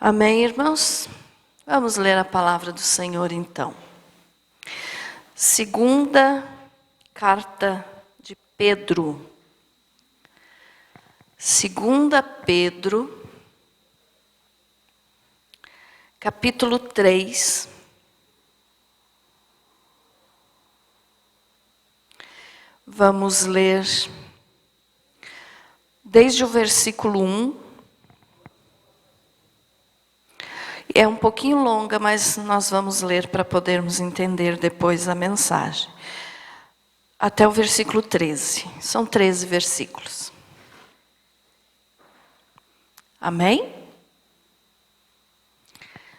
Amém, irmãos? Vamos ler a palavra do Senhor, então. Segunda carta de Pedro. Segunda Pedro, capítulo 3. Vamos ler desde o versículo 1. É um pouquinho longa, mas nós vamos ler para podermos entender depois a mensagem. Até o versículo 13. São 13 versículos. Amém?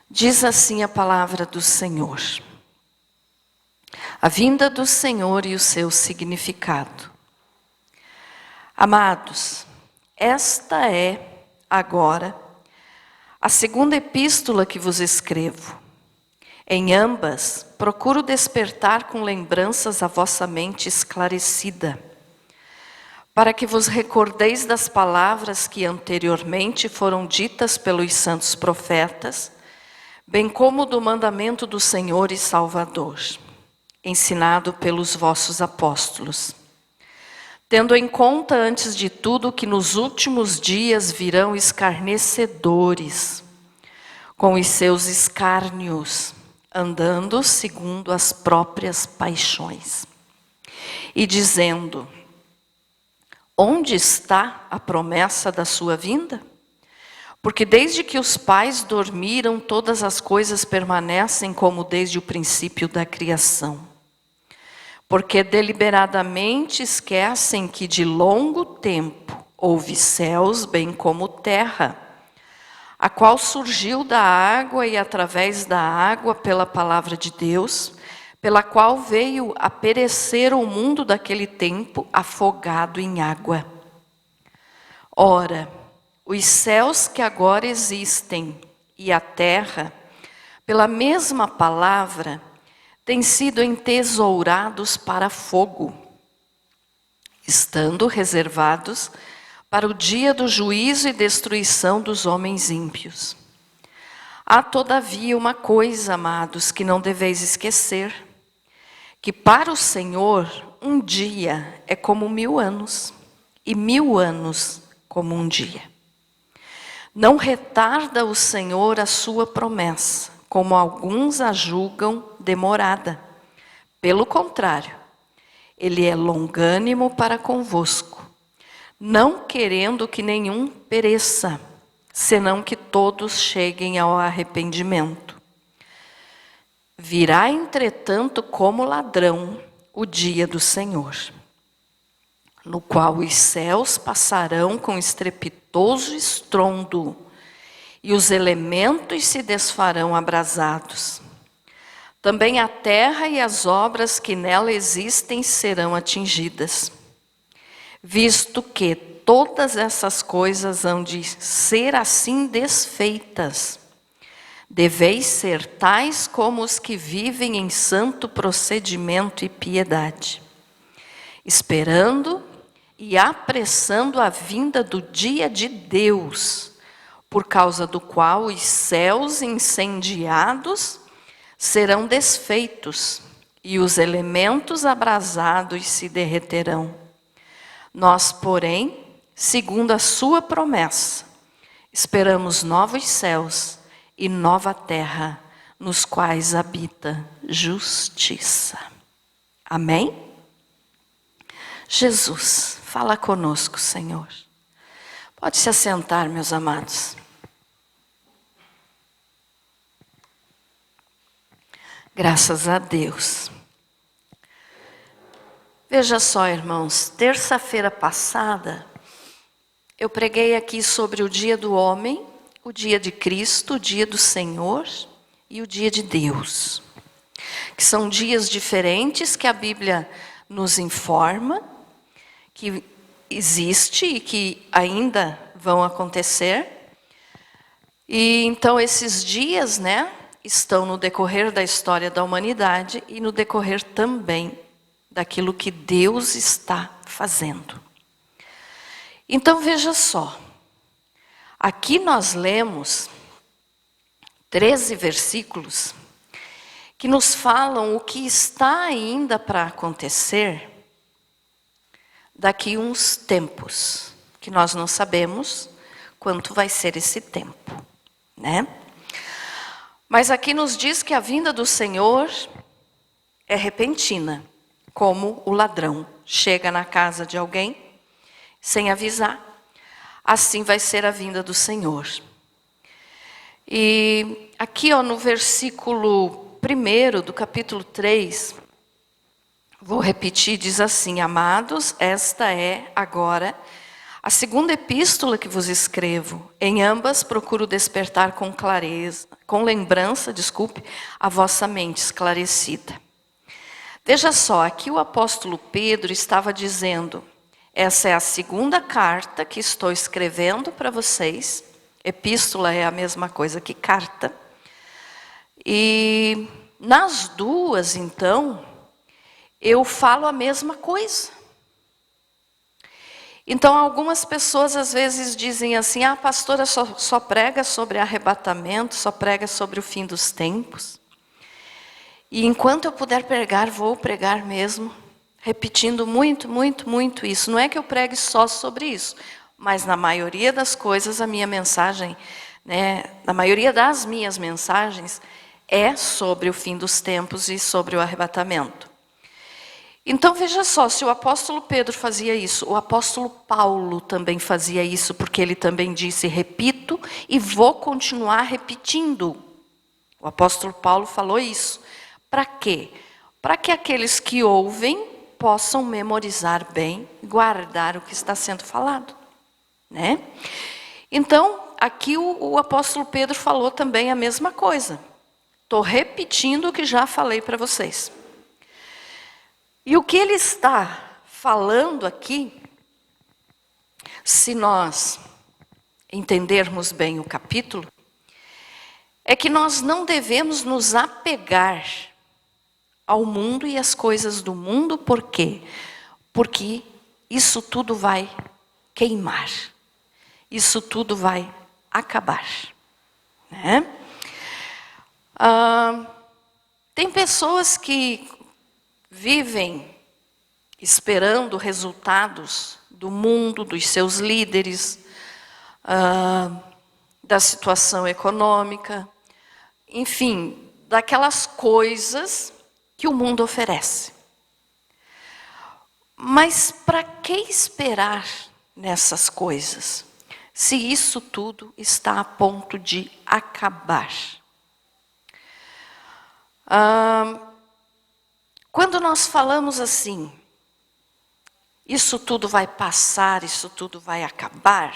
Diz assim a palavra do Senhor. A vinda do Senhor e o seu significado. Amados, esta é agora a segunda epístola que vos escrevo. Em ambas, procuro despertar com lembranças a vossa mente esclarecida, para que vos recordeis das palavras que anteriormente foram ditas pelos santos profetas, bem como do mandamento do Senhor e Salvador, ensinado pelos vossos apóstolos. Tendo em conta, antes de tudo, que nos últimos dias virão escarnecedores, com os seus escárnios, andando segundo as próprias paixões, e dizendo: onde está a promessa da sua vinda? Porque desde que os pais dormiram, todas as coisas permanecem como desde o princípio da criação. Porque deliberadamente esquecem que de longo tempo houve céus bem como terra, a qual surgiu da água e através da água pela palavra de Deus, pela qual veio a perecer o mundo daquele tempo afogado em água. Ora, os céus que agora existem e a terra, pela mesma palavra, têm sido entesourados para fogo, estando reservados para o dia do juízo e destruição dos homens ímpios. Há todavia uma coisa, amados, que não deveis esquecer, que para o Senhor um dia é como 1000 anos, e 1000 anos como um dia. Não retarda o Senhor a sua promessa, como alguns a julgam demorada. Pelo contrário, Ele é longânimo para convosco, não querendo que nenhum pereça, senão que todos cheguem ao arrependimento. Virá, entretanto, como ladrão o dia do Senhor, no qual os céus passarão com estrepitoso estrondo, e os elementos se desfarão abrasados. Também a terra e as obras que nela existem serão atingidas. Visto que todas essas coisas hão de ser assim desfeitas, deveis ser tais como os que vivem em santo procedimento e piedade, esperando e apressando a vinda do dia de Deus, por causa do qual os céus incendiados serão desfeitos e os elementos abrasados se derreterão. Nós, porém, segundo a sua promessa, esperamos novos céus e nova terra, nos quais habita justiça. Amém? Jesus, fala conosco, Senhor. Pode se assentar, meus amados. Graças a Deus. Veja só, irmãos, terça-feira passada, eu preguei aqui sobre o dia do homem, o dia de Cristo, o dia do Senhor e o dia de Deus. Que são dias diferentes que a Bíblia nos informa, que existe e que ainda vão acontecer. E então esses dias, estão no decorrer da história da humanidade e no decorrer também daquilo que Deus está fazendo. Então veja só, aqui nós lemos 13 versículos que nos falam o que está ainda para acontecer daqui uns tempos, que nós não sabemos quanto vai ser esse tempo, né? Mas aqui nos diz que a vinda do Senhor é repentina, como o ladrão chega na casa de alguém sem avisar. Assim vai ser a vinda do Senhor. E aqui no versículo 1 do capítulo 3, vou repetir, diz assim: amados, esta é agora a segunda epístola que vos escrevo. Em ambas procuro despertar com clareza, com lembrança, a vossa mente esclarecida. Veja só, aqui o apóstolo Pedro estava dizendo: essa é a segunda carta que estou escrevendo para vocês. Epístola é a mesma coisa que carta. E nas duas, então, eu falo a mesma coisa. Então, algumas pessoas às vezes dizem assim: a pastora só prega sobre arrebatamento, só prega sobre o fim dos tempos. E enquanto eu puder pregar, vou pregar mesmo, repetindo muito, muito, muito isso. Não é que eu pregue só sobre isso, mas na maioria das coisas a minha mensagem, na maioria das minhas mensagens, é sobre o fim dos tempos e sobre o arrebatamento. Então veja só, se o apóstolo Pedro fazia isso, o apóstolo Paulo também fazia isso, porque ele também disse: repito e vou continuar repetindo. O apóstolo Paulo falou isso. Para quê? Para que aqueles que ouvem possam memorizar bem, guardar o que está sendo falado, né? Então, aqui o apóstolo Pedro falou também a mesma coisa. Estou repetindo o que já falei para vocês. E o que ele está falando aqui, se nós entendermos bem o capítulo, é que nós não devemos nos apegar ao mundo e às coisas do mundo. Por quê? Porque isso tudo vai queimar. Isso tudo vai acabar, né? Tem pessoas que vivem esperando resultados do mundo, dos seus líderes, da situação econômica, enfim, daquelas coisas que o mundo oferece. Mas para que esperar nessas coisas, se isso tudo está a ponto de acabar? Quando nós falamos assim, isso tudo vai passar, isso tudo vai acabar,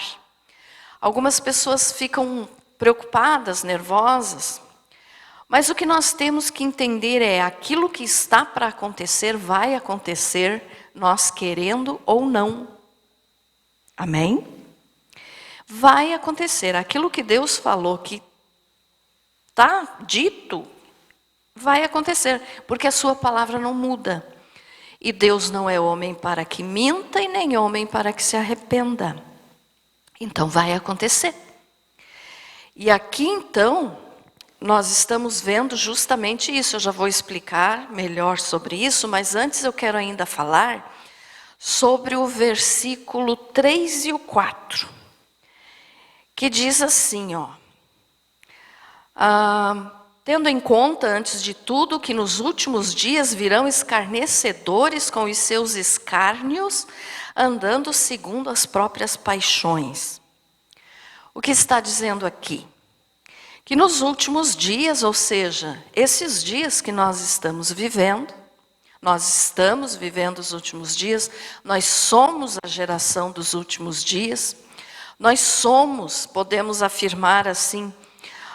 algumas pessoas ficam preocupadas, nervosas, mas o que nós temos que entender é: aquilo que está para acontecer, vai acontecer, nós querendo ou não. Amém? Vai acontecer. Aquilo que Deus falou que está dito, vai acontecer, porque a sua palavra não muda. E Deus não é homem para que minta e nem homem para que se arrependa. Então vai acontecer. E aqui então, nós estamos vendo justamente isso. Eu já vou explicar melhor sobre isso, mas antes eu quero ainda falar sobre o versículo 3 e o 4, que diz assim, tendo em conta, antes de tudo, que nos últimos dias virão escarnecedores com os seus escárnios, andando segundo as próprias paixões. O que está dizendo aqui? Que nos últimos dias, ou seja, esses dias que nós estamos vivendo os últimos dias, nós somos a geração dos últimos dias, nós somos, podemos afirmar assim,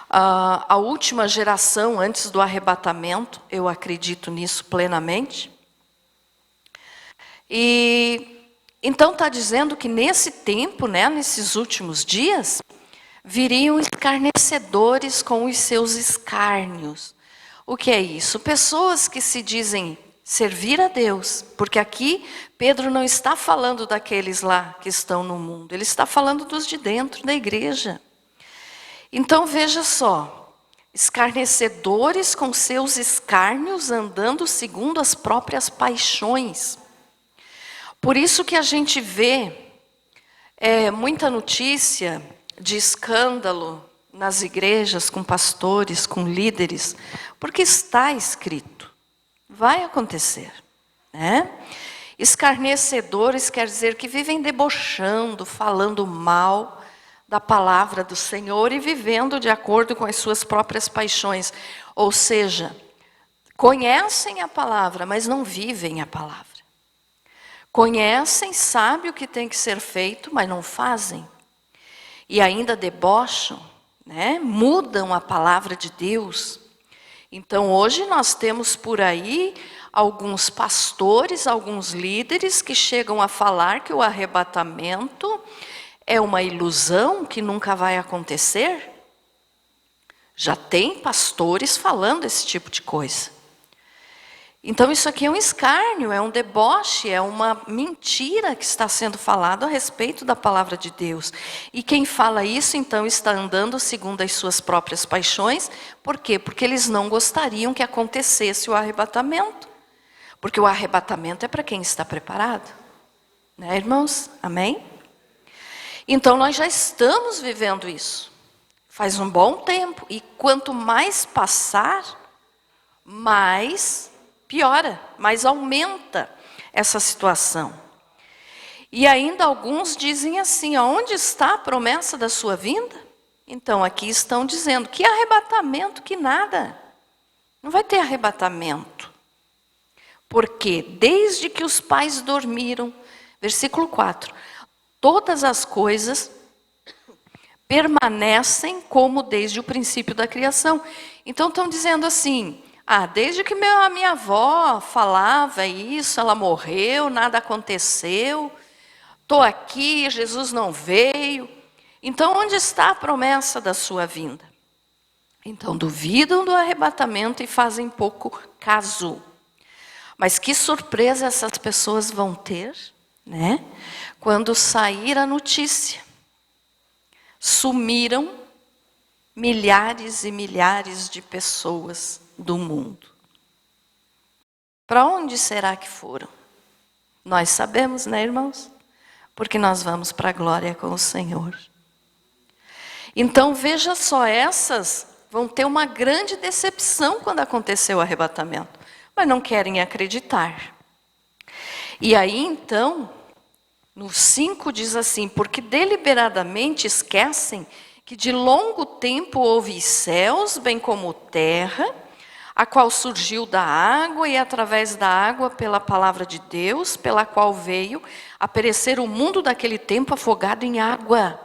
a última geração antes do arrebatamento. Eu acredito nisso plenamente. E então está dizendo que nesse tempo, nesses últimos dias, viriam escarnecedores com os seus escárnios. O que é isso? Pessoas que se dizem servir a Deus, porque aqui Pedro não está falando daqueles lá que estão no mundo, ele está falando dos de dentro da igreja. Então veja só, escarnecedores com seus escárnios, andando segundo as próprias paixões. Por isso que a gente vê muita notícia de escândalo nas igrejas, com pastores, com líderes, porque está escrito, vai acontecer, né? Escarnecedores quer dizer que vivem debochando, falando mal da palavra do Senhor e vivendo de acordo com as suas próprias paixões. Ou seja, conhecem a palavra, mas não vivem a palavra. Conhecem, sabem o que tem que ser feito, mas não fazem. E ainda debocham, né? Mudam a palavra de Deus. Então hoje nós temos por aí alguns pastores, alguns líderes que chegam a falar que o arrebatamento é uma ilusão que nunca vai acontecer. Já tem pastores falando esse tipo de coisa. Então isso aqui é um escárnio, é um deboche, é uma mentira que está sendo falado a respeito da palavra de Deus. E quem fala isso, então, está andando segundo as suas próprias paixões. Por quê? Porque eles não gostariam que acontecesse o arrebatamento. Porque o arrebatamento é para quem está preparado. Né, irmãos? Amém? Então nós já estamos vivendo isso. Faz um bom tempo. E quanto mais passar, mais piora, mais aumenta essa situação. E ainda alguns dizem assim, onde está a promessa da sua vinda? Então aqui estão dizendo, que arrebatamento, que nada. Não vai ter arrebatamento. Porque desde que os pais dormiram, versículo 4, todas as coisas permanecem como desde o princípio da criação. Então estão dizendo assim, desde que a minha avó falava isso, ela morreu, nada aconteceu, estou aqui, Jesus não veio. Então onde está a promessa da sua vinda? Então duvidam do arrebatamento e fazem pouco caso. Mas que surpresa essas pessoas vão ter, né? Quando sair a notícia. Sumiram milhares e milhares de pessoas do mundo. Para onde será que foram? Nós sabemos, né, irmãos? Porque nós vamos para a glória com o Senhor. Então, veja só, essas vão ter uma grande decepção quando acontecer o arrebatamento. Mas não querem acreditar. E aí, então, no 5 diz assim, porque deliberadamente esquecem que de longo tempo houve céus, bem como terra, a qual surgiu da água e através da água pela palavra de Deus, pela qual veio a perecer o mundo daquele tempo afogado em água.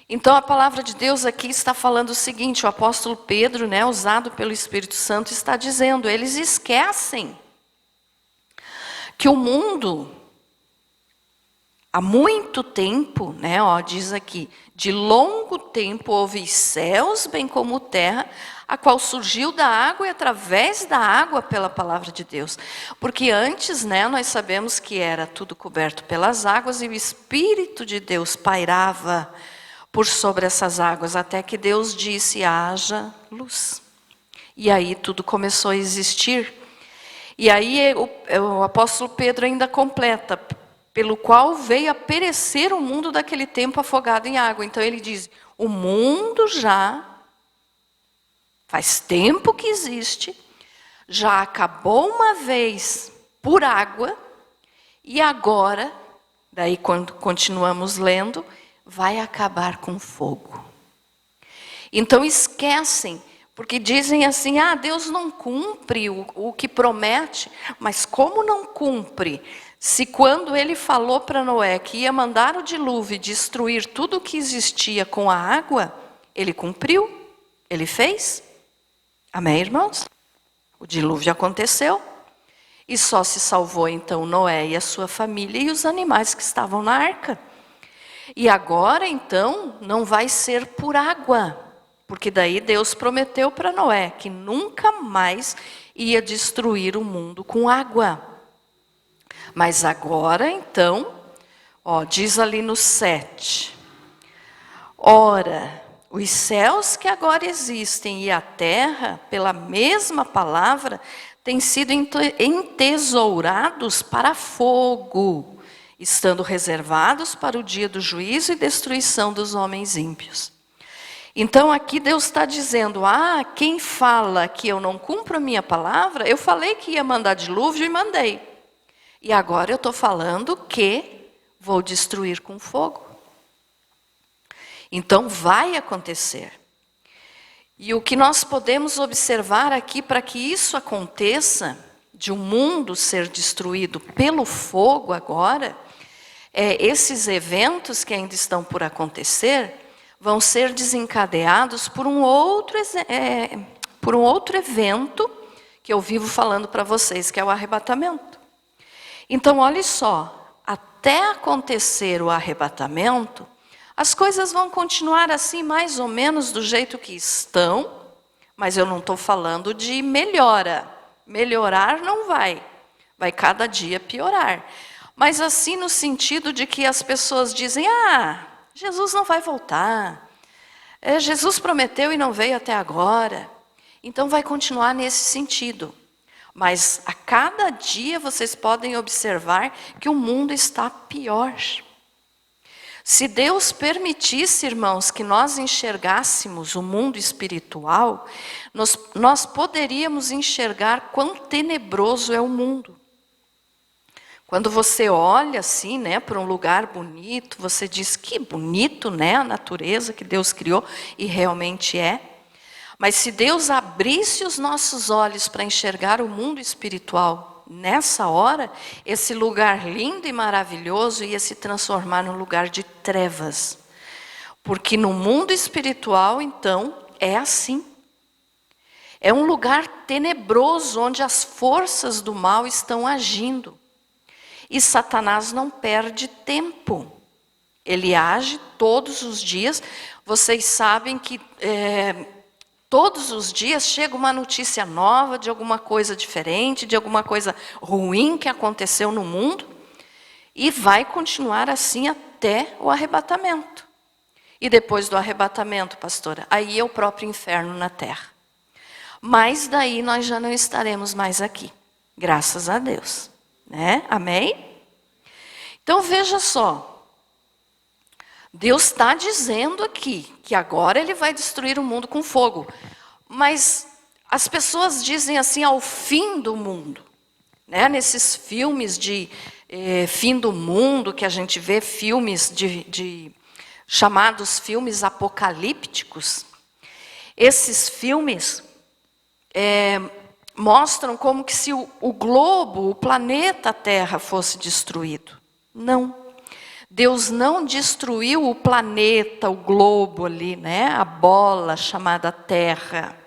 Então a palavra de Deus aqui está falando o seguinte, o apóstolo Pedro, né, usado pelo Espírito Santo, está dizendo, eles esquecem que o mundo, há muito tempo, né, diz aqui, de longo tempo houve céus, bem como terra, a qual surgiu da água e através da água pela palavra de Deus. Porque antes, né, nós sabemos que era tudo coberto pelas águas e o Espírito de Deus pairava por sobre essas águas, até que Deus disse, haja luz. E aí tudo começou a existir. E aí o apóstolo Pedro ainda completa, pelo qual veio a perecer o mundo daquele tempo afogado em água. Então ele diz, o mundo já faz tempo que existe, já acabou uma vez por água, e agora, daí quando continuamos lendo, vai acabar com fogo. Então esquecem, porque dizem assim, Deus não cumpre o que promete, mas como não cumpre? Se quando ele falou para Noé que ia mandar o dilúvio e destruir tudo o que existia com a água, ele cumpriu, ele fez. Amém, irmãos? O dilúvio aconteceu e só se salvou então Noé e a sua família e os animais que estavam na arca. E agora então não vai ser por água, porque daí Deus prometeu para Noé que nunca mais ia destruir o mundo com água. Mas agora então, diz ali no 7, ora, os céus que agora existem e a terra, pela mesma palavra, têm sido entesourados para fogo, estando reservados para o dia do juízo e destruição dos homens ímpios. Então aqui Deus está dizendo, quem fala que eu não cumpro a minha palavra, eu falei que ia mandar dilúvio e mandei. E agora eu estou falando que vou destruir com fogo. Então vai acontecer. E o que nós podemos observar aqui para que isso aconteça, de um mundo ser destruído pelo fogo agora, esses eventos que ainda estão por acontecer, vão ser desencadeados por um outro evento que eu vivo falando para vocês, que é o arrebatamento. Então, olhe só, até acontecer o arrebatamento, as coisas vão continuar assim, mais ou menos do jeito que estão, mas eu não estou falando de melhora. Melhorar não vai cada dia piorar. Mas assim no sentido de que as pessoas dizem, Jesus não vai voltar. Jesus prometeu e não veio até agora. Então vai continuar nesse sentido. Mas a cada dia vocês podem observar que o mundo está pior. Se Deus permitisse, irmãos, que nós enxergássemos o mundo espiritual, nós poderíamos enxergar quão tenebroso é o mundo. Quando você olha assim, para um lugar bonito, você diz que bonito, a natureza que Deus criou, e realmente é. Mas se Deus abrisse os nossos olhos para enxergar o mundo espiritual, nessa hora, esse lugar lindo e maravilhoso ia se transformar num lugar de trevas. Porque no mundo espiritual, então, é assim. É um lugar tenebroso, onde as forças do mal estão agindo. E Satanás não perde tempo. Ele age todos os dias. Vocês sabem que todos os dias chega uma notícia nova de alguma coisa diferente, de alguma coisa ruim que aconteceu no mundo. E vai continuar assim até o arrebatamento. E depois do arrebatamento, pastora, aí é o próprio inferno na terra. Mas daí nós já não estaremos mais aqui. Graças a Deus. Amém? Então veja só, Deus está dizendo aqui que agora Ele vai destruir o mundo com fogo, mas as pessoas dizem assim, ao fim do mundo, nesses filmes de fim do mundo, que a gente vê filmes chamados filmes apocalípticos, esses filmes mostram como que se o globo, o planeta Terra fosse destruído. Não. Deus não destruiu o planeta, o globo ali, a bola chamada Terra.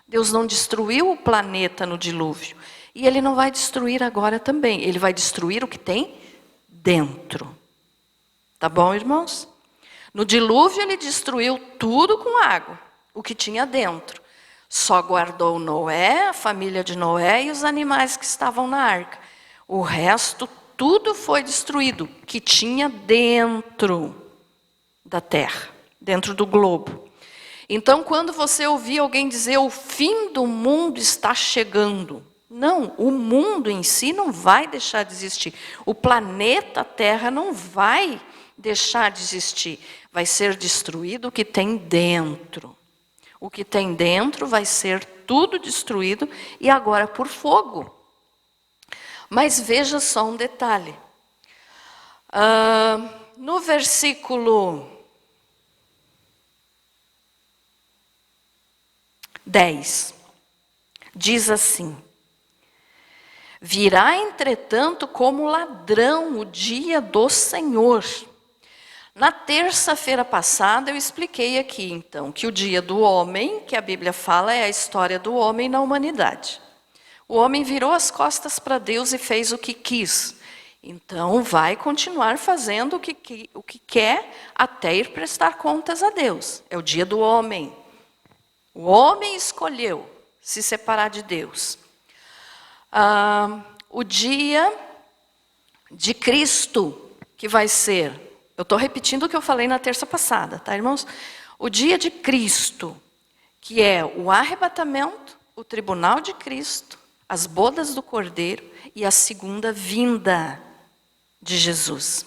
Deus não destruiu o planeta no dilúvio. E Ele não vai destruir agora também. Ele vai destruir o que tem dentro. Tá bom, irmãos? No dilúvio Ele destruiu tudo com água, o que tinha dentro. Só guardou Noé, a família de Noé e os animais que estavam na arca. O resto, tudo foi destruído, que tinha dentro da terra, dentro do globo. Então, quando você ouvir alguém dizer o fim do mundo está chegando, não, o mundo em si não vai deixar de existir. O planeta Terra não vai deixar de existir. Vai ser destruído o que tem dentro. O que tem dentro vai ser tudo destruído e agora por fogo. Mas veja só um detalhe. No versículo 10, diz assim: virá, entretanto, como ladrão o dia do Senhor. Na terça-feira passada eu expliquei aqui, então, que o dia do homem, que a Bíblia fala, é a história do homem na humanidade. O homem virou as costas para Deus e fez o que quis. Então vai continuar fazendo o que quer até ir prestar contas a Deus. É o dia do homem. O homem escolheu se separar de Deus. O dia de Cristo, que vai ser... Eu estou repetindo o que eu falei na terça passada, tá, irmãos? O dia de Cristo, que é o arrebatamento, o tribunal de Cristo, as bodas do Cordeiro e a segunda vinda de Jesus.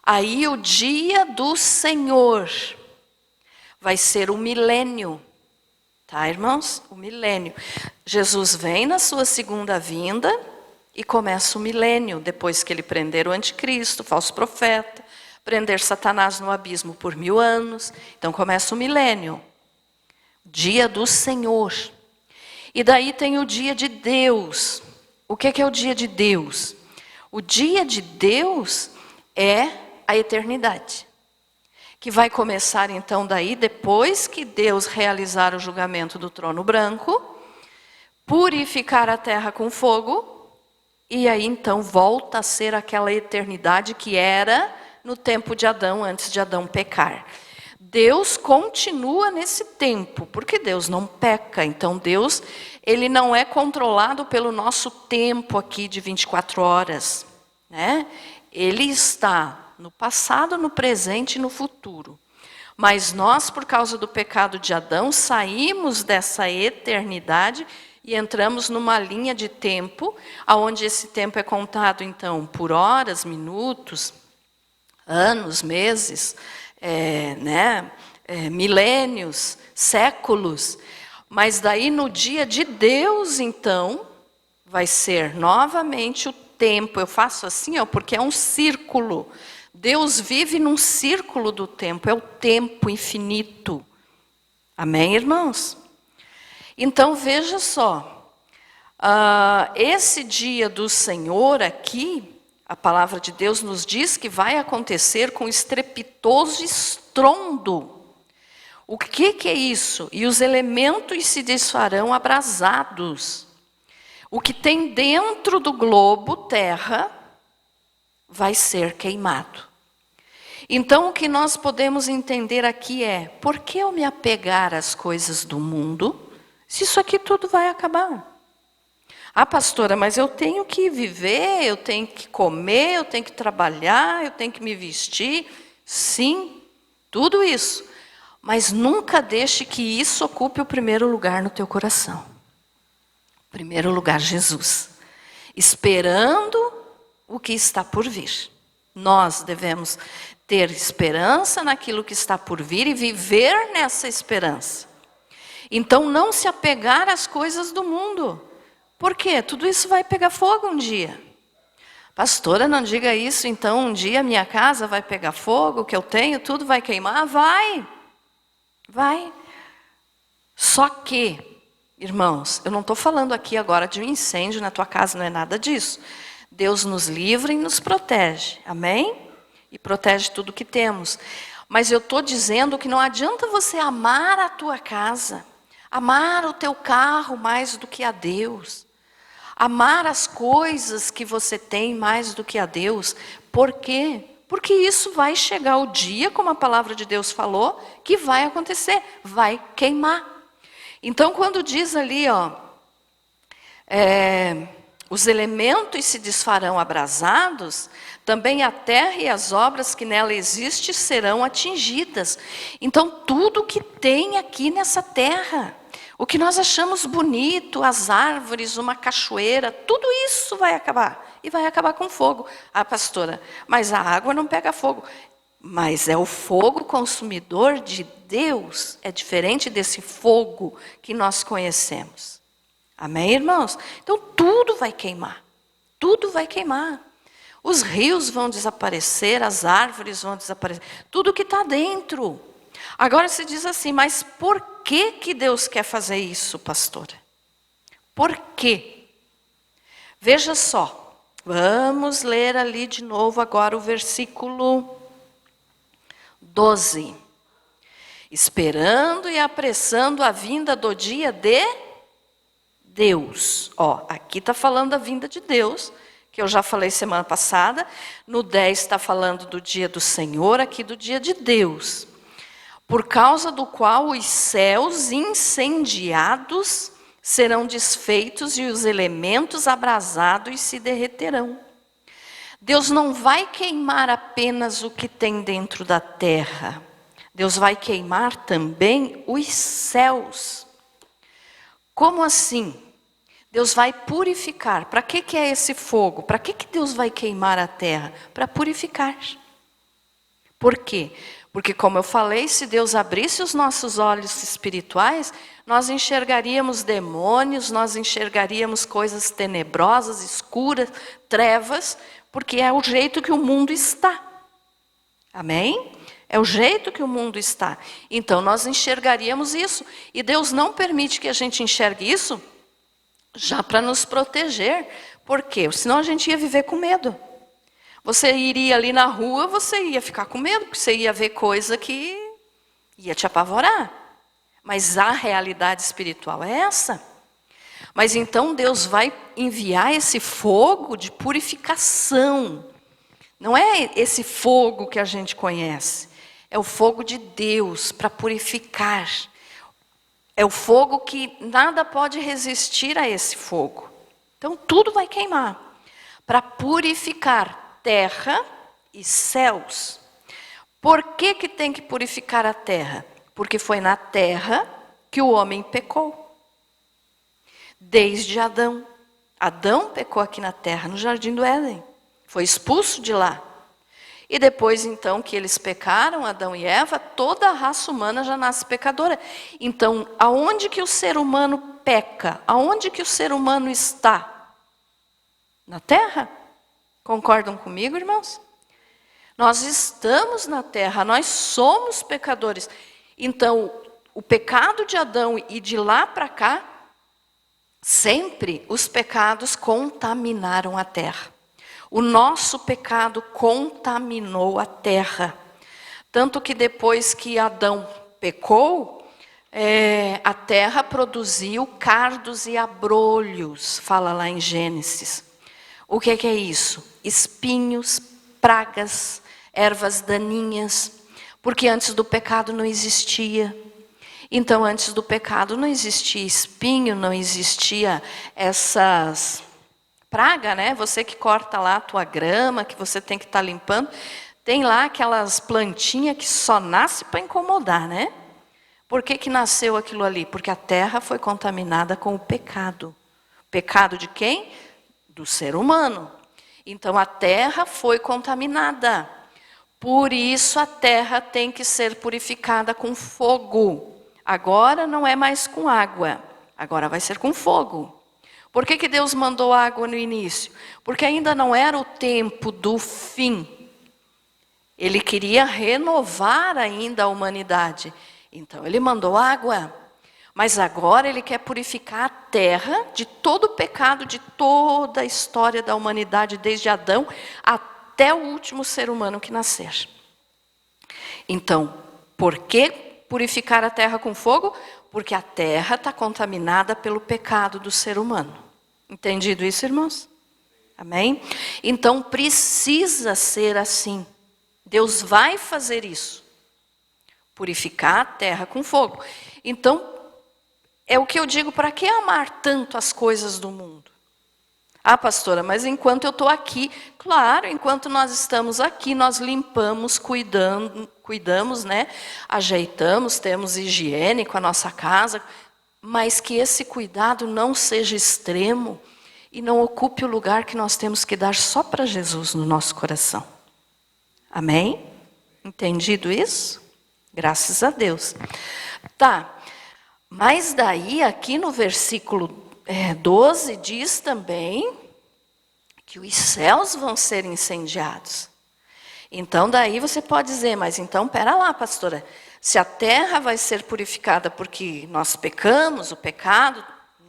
Aí o dia do Senhor vai ser o milênio. Tá, irmãos? O milênio. Jesus vem na sua segunda vinda e começa o milênio, depois que ele prender o anticristo, o falso profeta, prender Satanás no abismo por 1000 anos. Então começa o milênio. Dia do Senhor. E daí tem o dia de Deus. O que é o dia de Deus? O dia de Deus é a eternidade. Que vai começar então daí, depois que Deus realizar o julgamento do trono branco, purificar a terra com fogo, e aí então volta a ser aquela eternidade que era no tempo de Adão, antes de Adão pecar. Deus continua nesse tempo, porque Deus não peca. Então Deus, ele não é controlado pelo nosso tempo aqui de 24 horas, né? Ele está no passado, no presente e no futuro. Mas nós, por causa do pecado de Adão, saímos dessa eternidade e entramos numa linha de tempo, onde esse tempo é contado, então, por horas, minutos, anos, meses, milênios, séculos. Mas daí, no dia de Deus, então, vai ser novamente o tempo. Eu faço assim, porque é um círculo. Deus vive num círculo do tempo, é o tempo infinito. Amém, irmãos? Então, veja só, esse dia do Senhor aqui, a palavra de Deus nos diz que vai acontecer com estrepitoso estrondo. O que é isso? E os elementos se desfarão abrasados. O que tem dentro do globo terra vai ser queimado. Então, o que nós podemos entender aqui é: por que eu me apegar às coisas do mundo, se isso aqui tudo vai acabar? Ah, pastora, mas eu tenho que viver, eu tenho que comer, eu tenho que trabalhar, eu tenho que me vestir. Sim, tudo isso. Mas nunca deixe que isso ocupe o primeiro lugar no teu coração. Primeiro lugar, Jesus. Esperando o que está por vir. Nós devemos ter esperança naquilo que está por vir e viver nessa esperança. Então, não se apegar às coisas do mundo. Por quê? Tudo isso vai pegar fogo um dia. Pastora, não diga isso, então um dia minha casa vai pegar fogo, o que eu tenho, tudo vai queimar? Vai. Só que, irmãos, eu não estou falando aqui agora de um incêndio na tua casa, não é nada disso. Deus nos livra e nos protege, amém? E protege tudo que temos. Mas eu estou dizendo que não adianta você amar a tua casa, amar o teu carro mais do que a Deus, amar as coisas que você tem mais do que a Deus. Por quê? Porque isso vai chegar o dia, como a palavra de Deus falou, que vai acontecer, vai queimar. Então, quando diz ali, os elementos se desfarão abrasados, também a terra e as obras que nela existem serão atingidas. Então, tudo que tem aqui nessa terra, o que nós achamos bonito, as árvores, uma cachoeira, tudo isso vai acabar. E vai acabar com fogo. Ah, pastora, mas a água não pega fogo. Mas é o fogo consumidor de Deus. É diferente desse fogo que nós conhecemos. Amém, irmãos? Então, tudo vai queimar. Tudo vai queimar. Os rios vão desaparecer, as árvores vão desaparecer. Tudo que está dentro. Agora se diz assim, mas por que Deus quer fazer isso, pastora? Por quê? Veja só. Vamos ler ali de novo agora o versículo 12. Esperando e apressando a vinda do dia de Deus. Aqui está falando da vinda de Deus, que eu já falei semana passada. No 10 está falando do dia do Senhor, aqui do dia de Deus. Por causa do qual os céus incendiados serão desfeitos e os elementos abrasados se derreterão. Deus não vai queimar apenas o que tem dentro da terra. Deus vai queimar também os céus. Como assim? Deus vai purificar. Para que é esse fogo? Para que Deus vai queimar a terra? Para purificar. Por quê? Porque, como eu falei, se Deus abrisse os nossos olhos espirituais, nós enxergaríamos demônios, nós enxergaríamos coisas tenebrosas, escuras, trevas, porque é o jeito que o mundo está. Amém? É o jeito que o mundo está. Então, nós enxergaríamos isso. E Deus não permite que a gente enxergue isso já para nos proteger. Por quê? Senão a gente ia viver com medo. Você iria ali na rua, você ia ficar com medo, porque você ia ver coisa que ia te apavorar. Mas a realidade espiritual é essa. Mas então Deus vai enviar esse fogo de purificação. Não é esse fogo que a gente conhece. É o fogo de Deus para purificar. É o fogo que nada pode resistir a esse fogo. Então tudo vai queimar para purificar terra e céus. Por que tem que purificar a terra? Porque foi na terra que o homem pecou. Desde Adão. Adão pecou aqui na terra, no jardim do Éden. Foi expulso de lá. E depois, então, que eles pecaram, Adão e Eva, toda a raça humana já nasce pecadora. Então, aonde que o ser humano peca? Aonde que o ser humano está? Na terra? Concordam comigo, irmãos? Nós estamos na terra, nós somos pecadores. Então, o pecado de Adão e de lá para cá, sempre os pecados contaminaram a terra. O nosso pecado contaminou a terra. Tanto que depois que Adão pecou, a terra produziu cardos e abrolhos, fala lá em Gênesis. O que é isso? Espinhos, pragas, ervas daninhas, porque antes do pecado não existia. Então, antes do pecado não existia espinho, não existia essas pragas, né? Você que corta lá a tua grama, que você tem que estar limpando, tem lá aquelas plantinhas que só nascem para incomodar, né? Por que nasceu aquilo ali? Porque a terra foi contaminada com o pecado. Pecado de quem? Do ser humano. Então a terra foi contaminada. Por isso a terra tem que ser purificada com fogo. Agora não é mais com água, agora vai ser com fogo. Por que Deus mandou água no início? Porque ainda não era o tempo do fim. Ele queria renovar ainda a humanidade. Então ele mandou água. Mas agora ele quer purificar a terra de todo o pecado, de toda a história da humanidade, desde Adão até o último ser humano que nascer. Então, por que purificar a terra com fogo? Porque a terra está contaminada pelo pecado do ser humano. Entendido isso, irmãos? Amém? Então precisa ser assim. Deus vai fazer isso. Purificar a terra com fogo. Então, é o que eu digo, para que amar tanto as coisas do mundo? Ah, pastora, mas enquanto eu estou aqui, claro, enquanto nós estamos aqui, nós limpamos, cuidamos, né? Ajeitamos, temos higiene com a nossa casa, mas que esse cuidado não seja extremo e não ocupe o lugar que nós temos que dar só para Jesus no nosso coração. Amém? Entendido isso? Graças a Deus. Tá. Mas daí, aqui no versículo 12, diz também que os céus vão ser incendiados. Então, daí você pode dizer, mas então, pera lá, pastora, se a terra vai ser purificada porque nós pecamos, o pecado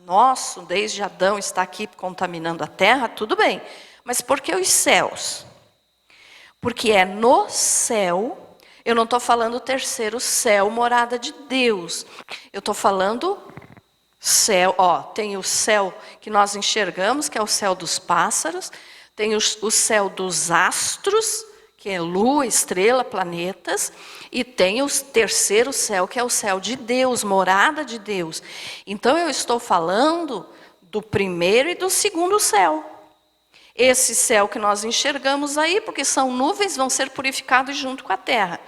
nosso, desde Adão, está aqui contaminando a terra, tudo bem. Mas por que os céus? Porque é no céu. Eu não estou falando o terceiro céu, morada de Deus. Eu estou falando céu, tem o céu que nós enxergamos, que é o céu dos pássaros. Tem o céu dos astros, que é lua, estrela, planetas. E tem o terceiro céu, que é o céu de Deus, morada de Deus. Então eu estou falando do primeiro e do segundo céu. Esse céu que nós enxergamos aí, porque são nuvens, vão ser purificados junto com a terra.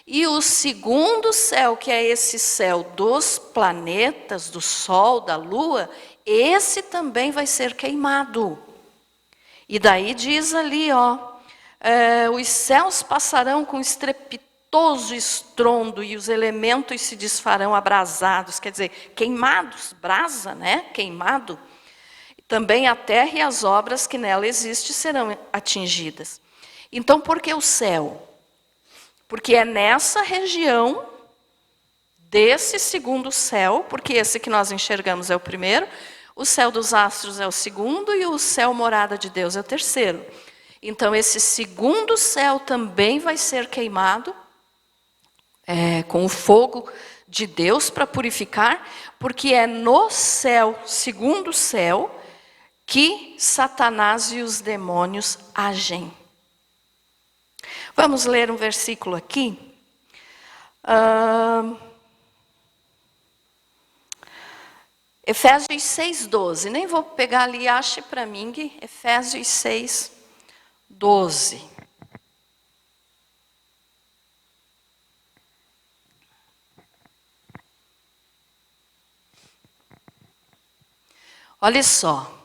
E o segundo céu, que é esse céu dos planetas, do Sol, da Lua, esse também vai ser queimado. E daí diz ali, os céus passarão com estrepitoso estrondo e os elementos se desfarão abrasados, quer dizer, queimados, brasa, né? Queimado. Também a terra e as obras que nela existem serão atingidas. Então, por que o céu? Porque é nessa região desse segundo céu, porque esse que nós enxergamos é o primeiro, o céu dos astros é o segundo e o céu morada de Deus é o terceiro. Então, esse segundo céu também vai ser queimado com o fogo de Deus para purificar, porque é no céu, segundo céu, que Satanás e os demônios agem. Vamos ler um versículo aqui. Efésios 6:12. Nem vou pegar ali, ache para mim, Efésios 6:12. Olha só.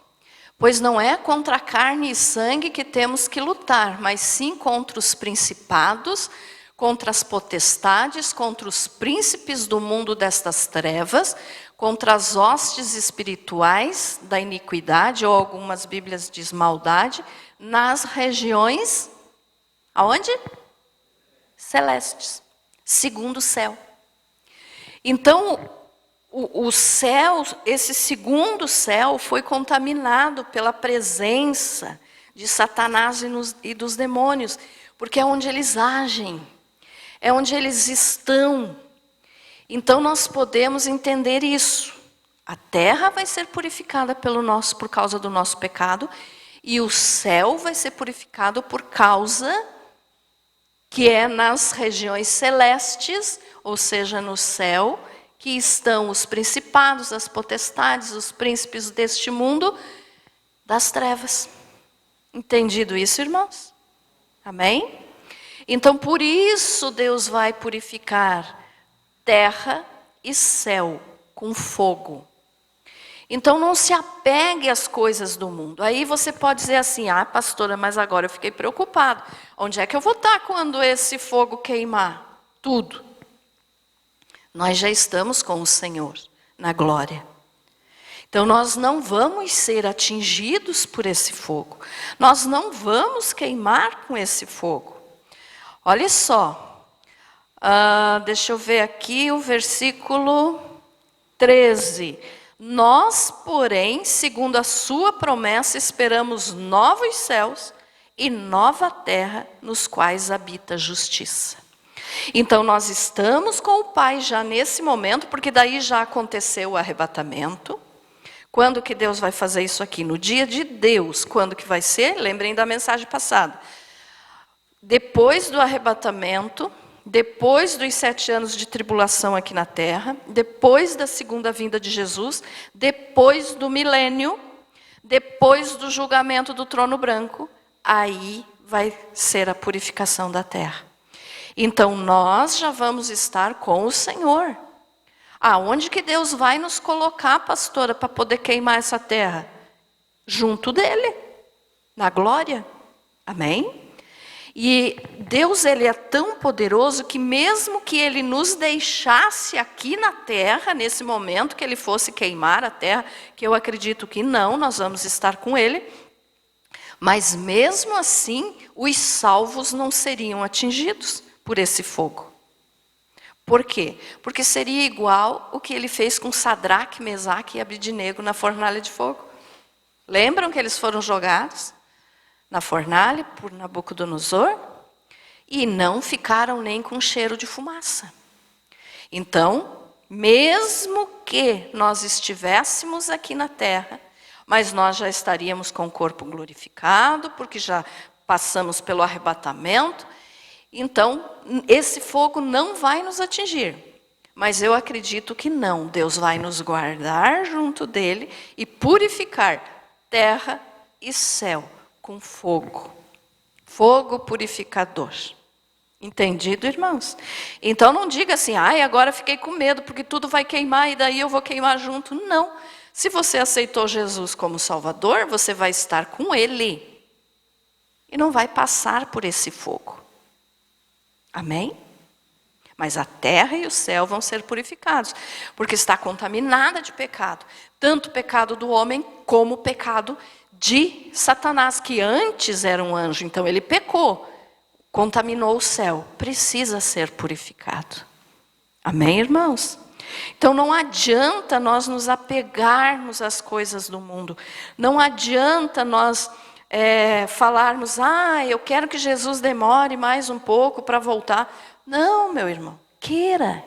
Pois não é contra a carne e sangue que temos que lutar, mas sim contra os principados, contra as potestades, contra os príncipes do mundo destas trevas, contra as hostes espirituais da iniquidade, ou algumas Bíblias diz maldade, nas regiões, aonde? Celestes, segundo céu. Então, o céu, esse segundo céu, foi contaminado pela presença de Satanás e dos demônios, porque é onde eles agem, é onde eles estão. Então nós podemos entender isso. A terra vai ser purificada por causa do nosso pecado, e o céu vai ser purificado por causa que é nas regiões celestes, ou seja, no céu, que estão os principados, as potestades, os príncipes deste mundo, das trevas. Entendido isso, irmãos? Amém? Então, por isso Deus vai purificar terra e céu com fogo. Então, não se apegue às coisas do mundo. Aí você pode dizer assim, pastora, mas agora eu fiquei preocupado. Onde é que eu vou estar quando esse fogo queimar? Tudo. Nós já estamos com o Senhor na glória. Então nós não vamos ser atingidos por esse fogo. Nós não vamos queimar com esse fogo. Olha só. Deixa eu ver aqui o versículo 13. Nós, porém, segundo a sua promessa, esperamos novos céus e nova terra nos quais habita a justiça. Então nós estamos com o Pai já nesse momento, porque daí já aconteceu o arrebatamento. Quando que Deus vai fazer isso aqui? No dia de Deus. Quando que vai ser? Lembrem da mensagem passada. Depois do arrebatamento, depois dos 7 anos de tribulação aqui na terra, depois da segunda vinda de Jesus, depois do milênio, depois do julgamento do trono branco, aí vai ser a purificação da terra. Então, nós já vamos estar com o Senhor. Aonde que Deus vai nos colocar, pastora, para poder queimar essa terra? Junto dele, na glória. Amém? E Deus, ele é tão poderoso que mesmo que ele nos deixasse aqui na terra, nesse momento que ele fosse queimar a terra, que eu acredito que não, nós vamos estar com ele, mas mesmo assim, os salvos não seriam atingidos por esse fogo. Por quê? Porque seria igual o que ele fez com Sadraque, Mesaque e Abidnego na fornalha de fogo. Lembram que eles foram jogados na fornalha por Nabucodonosor? E não ficaram nem com cheiro de fumaça. Então, mesmo que nós estivéssemos aqui na terra, mas nós já estaríamos com o corpo glorificado, porque já passamos pelo arrebatamento. Então, esse fogo não vai nos atingir. Mas eu acredito que não. Deus vai nos guardar junto dele e purificar terra e céu com fogo. Fogo purificador. Entendido, irmãos? Então não diga assim, ai, agora fiquei com medo porque tudo vai queimar e daí eu vou queimar junto. Não. Se você aceitou Jesus como Salvador, você vai estar com Ele. E não vai passar por esse fogo. Amém? Mas a terra e o céu vão ser purificados, porque está contaminada de pecado. Tanto o pecado do homem, como o pecado de Satanás, que antes era um anjo. Então ele pecou, contaminou o céu. Precisa ser purificado. Amém, irmãos? Então não adianta nós nos apegarmos às coisas do mundo. Não adianta nós falarmos, eu quero que Jesus demore mais um pouco para voltar. Não, meu irmão, queira,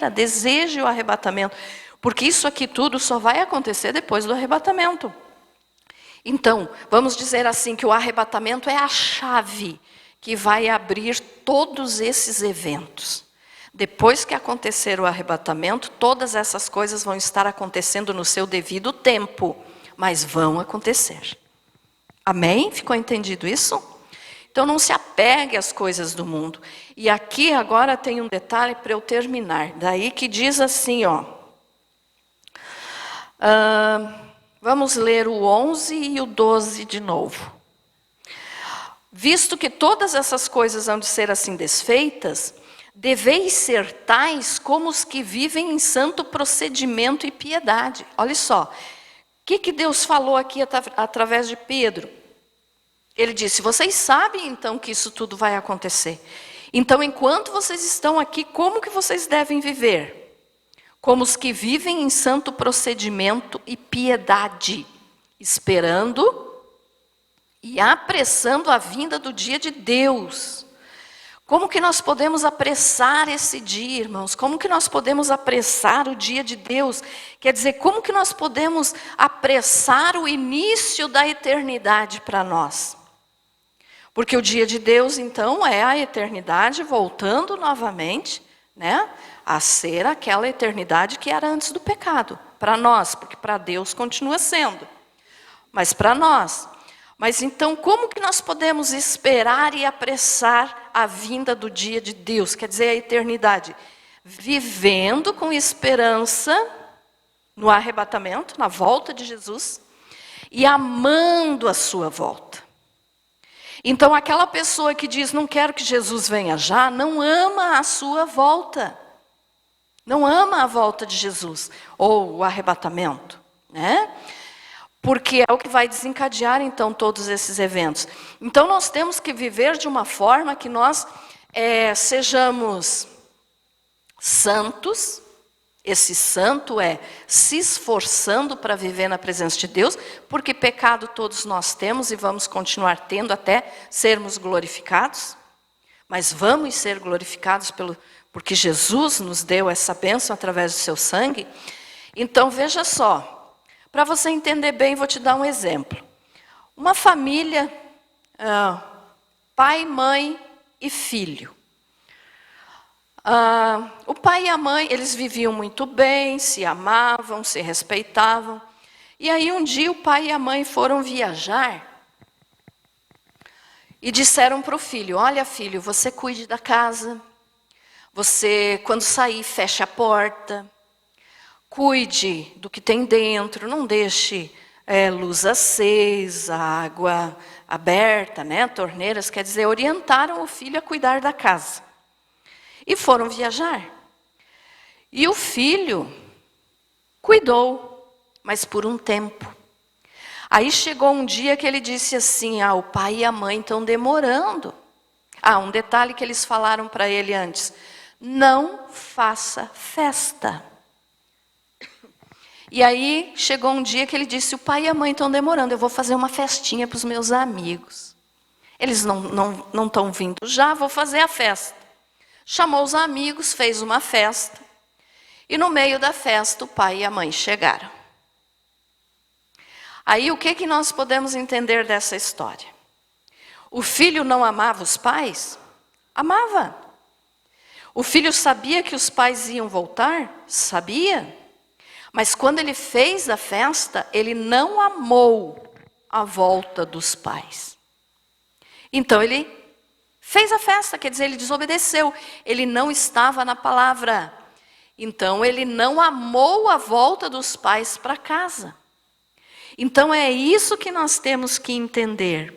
deseje o arrebatamento, porque isso aqui tudo só vai acontecer depois do arrebatamento. Então, vamos dizer assim, que o arrebatamento é a chave que vai abrir todos esses eventos. Depois que acontecer o arrebatamento, todas essas coisas vão estar acontecendo no seu devido tempo, mas vão acontecer. Amém? Ficou entendido isso? Então não se apegue às coisas do mundo. E aqui agora tem um detalhe para eu terminar. Daí que diz assim, vamos ler o 11 e o 12 de novo. Visto que todas essas coisas hão de ser assim desfeitas, deveis ser tais como os que vivem em santo procedimento e piedade. Olha só, o que Deus falou aqui através de Pedro? Ele disse, vocês sabem então que isso tudo vai acontecer. Então, enquanto vocês estão aqui, como que vocês devem viver? Como os que vivem em santo procedimento e piedade, esperando e apressando a vinda do dia de Deus. Como que nós podemos apressar esse dia, irmãos? Como que nós podemos apressar o dia de Deus? Quer dizer, como que nós podemos apressar o início da eternidade para nós? Porque o dia de Deus, então, é a eternidade voltando novamente, né, a ser aquela eternidade que era antes do pecado. Para nós, porque para Deus continua sendo. Mas para nós. Mas então, como que nós podemos esperar e apressar a vinda do dia de Deus? Quer dizer, a eternidade. Vivendo com esperança no arrebatamento, na volta de Jesus, e amando a sua volta. Então, aquela pessoa que diz, não quero que Jesus venha já, não ama a sua volta. Não ama a volta de Jesus, ou o arrebatamento, né? Porque é o que vai desencadear, então, todos esses eventos. Então, nós temos que viver de uma forma que nós sejamos santos. Esse santo é se esforçando para viver na presença de Deus, porque pecado todos nós temos e vamos continuar tendo até sermos glorificados. Mas vamos ser glorificados porque Jesus nos deu essa bênção através do seu sangue. Então veja só, para você entender bem, vou te dar um exemplo. Uma família, pai, mãe e filho. O pai e a mãe, eles viviam muito bem, se amavam, se respeitavam. E aí um dia o pai e a mãe foram viajar e disseram para o filho, olha filho, você cuide da casa, você quando sair feche a porta, cuide do que tem dentro, não deixe luz acesa, água aberta, né, torneiras, quer dizer, orientaram o filho a cuidar da casa. E foram viajar. E o filho cuidou, mas por um tempo. Aí chegou um dia que ele disse assim, o pai e a mãe estão demorando. Um detalhe que eles falaram para ele antes. Não faça festa. E aí chegou um dia que ele disse, o pai e a mãe estão demorando, eu vou fazer uma festinha para os meus amigos. Eles não estão vindo já, vou fazer a festa. Chamou os amigos, fez uma festa. E no meio da festa, o pai e a mãe chegaram. Aí, o que nós podemos entender dessa história? O filho não amava os pais? Amava. O filho sabia que os pais iam voltar? Sabia. Mas quando ele fez a festa, ele não amou a volta dos pais. Então, ele Fez a festa, quer dizer, ele desobedeceu. Ele não estava na palavra. Então, ele não amou a volta dos pais para casa. Então, é isso que nós temos que entender.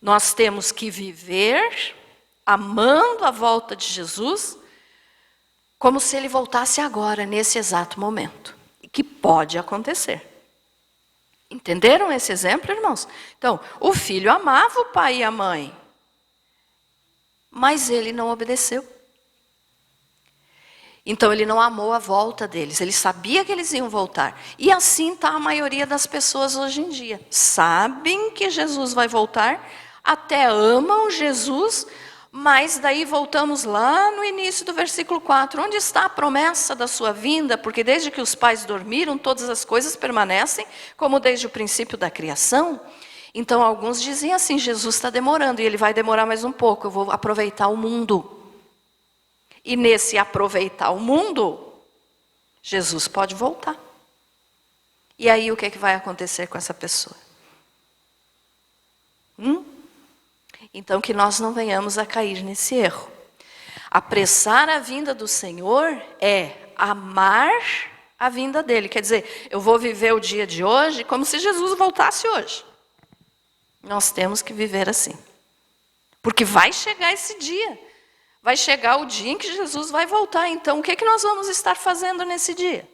Nós temos que viver amando a volta de Jesus, como se ele voltasse agora, nesse exato momento. E que pode acontecer. Entenderam esse exemplo, irmãos? Então, o filho amava o pai e a mãe, mas ele não obedeceu. Então, ele não amou a volta deles. Ele sabia que eles iam voltar. E assim está a maioria das pessoas hoje em dia. Sabem que Jesus vai voltar, até amam Jesus, mas daí voltamos lá no início do versículo 4. Onde está a promessa da sua vinda? Porque desde que os pais dormiram, todas as coisas permanecem, como desde o princípio da criação. Então, alguns diziam assim, Jesus está demorando, e ele vai demorar mais um pouco, eu vou aproveitar o mundo. E nesse aproveitar o mundo, Jesus pode voltar. E aí o que é que vai acontecer com essa pessoa? Então que nós não venhamos a cair nesse erro. Apressar a vinda do Senhor é amar a vinda dele. Quer dizer, eu vou viver o dia de hoje como se Jesus voltasse hoje. Nós temos que viver assim. Porque vai chegar esse dia. Vai chegar o dia em que Jesus vai voltar. Então, o que é que nós vamos estar fazendo nesse dia?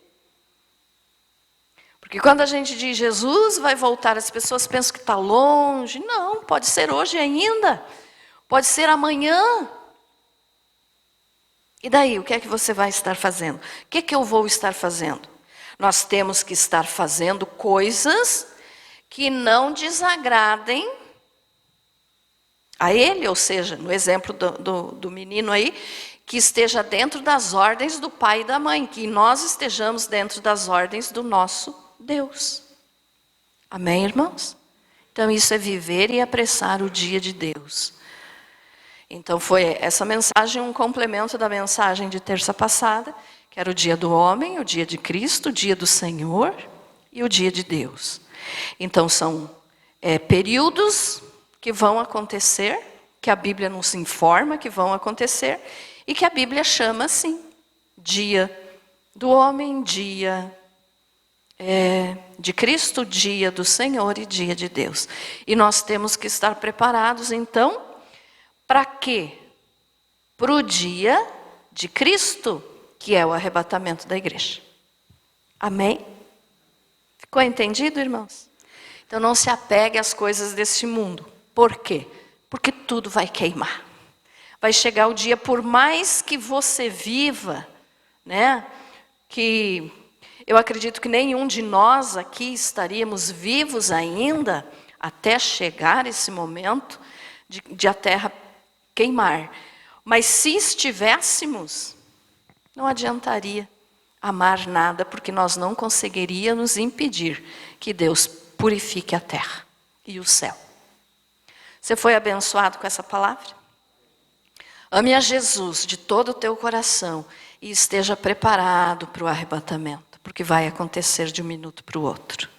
Porque quando a gente diz Jesus vai voltar, as pessoas pensam que está longe. Não, pode ser hoje ainda. Pode ser amanhã. E daí, o que é que você vai estar fazendo? O que é que eu vou estar fazendo? Nós temos que estar fazendo coisas que não desagradem a ele, ou seja, no exemplo do menino aí, que esteja dentro das ordens do pai e da mãe, que nós estejamos dentro das ordens do nosso Deus. Amém, irmãos? Então isso é viver e apressar o dia de Deus. Então foi essa mensagem um complemento da mensagem de terça passada, que era o dia do homem, o dia de Cristo, o dia do Senhor e o dia de Deus. Então são períodos que vão acontecer, que a Bíblia nos informa que vão acontecer, e que a Bíblia chama assim, dia do homem, dia de Cristo, dia do Senhor e dia de Deus. E nós temos que estar preparados, então, para quê? Para o dia de Cristo, que é o arrebatamento da igreja. Amém? Ficou entendido, irmãos? Então não se apegue às coisas deste mundo. Por quê? Porque tudo vai queimar. Vai chegar o dia, por mais que você viva, né? Que eu acredito que nenhum de nós aqui estaríamos vivos ainda até chegar esse momento de a terra queimar. Mas se estivéssemos, não adiantaria amar nada, porque nós não conseguiríamos impedir que Deus purifique a terra e o céu. Você foi abençoado com essa palavra? Ame a Jesus de todo o teu coração e esteja preparado para o arrebatamento, porque vai acontecer de um minuto para o outro.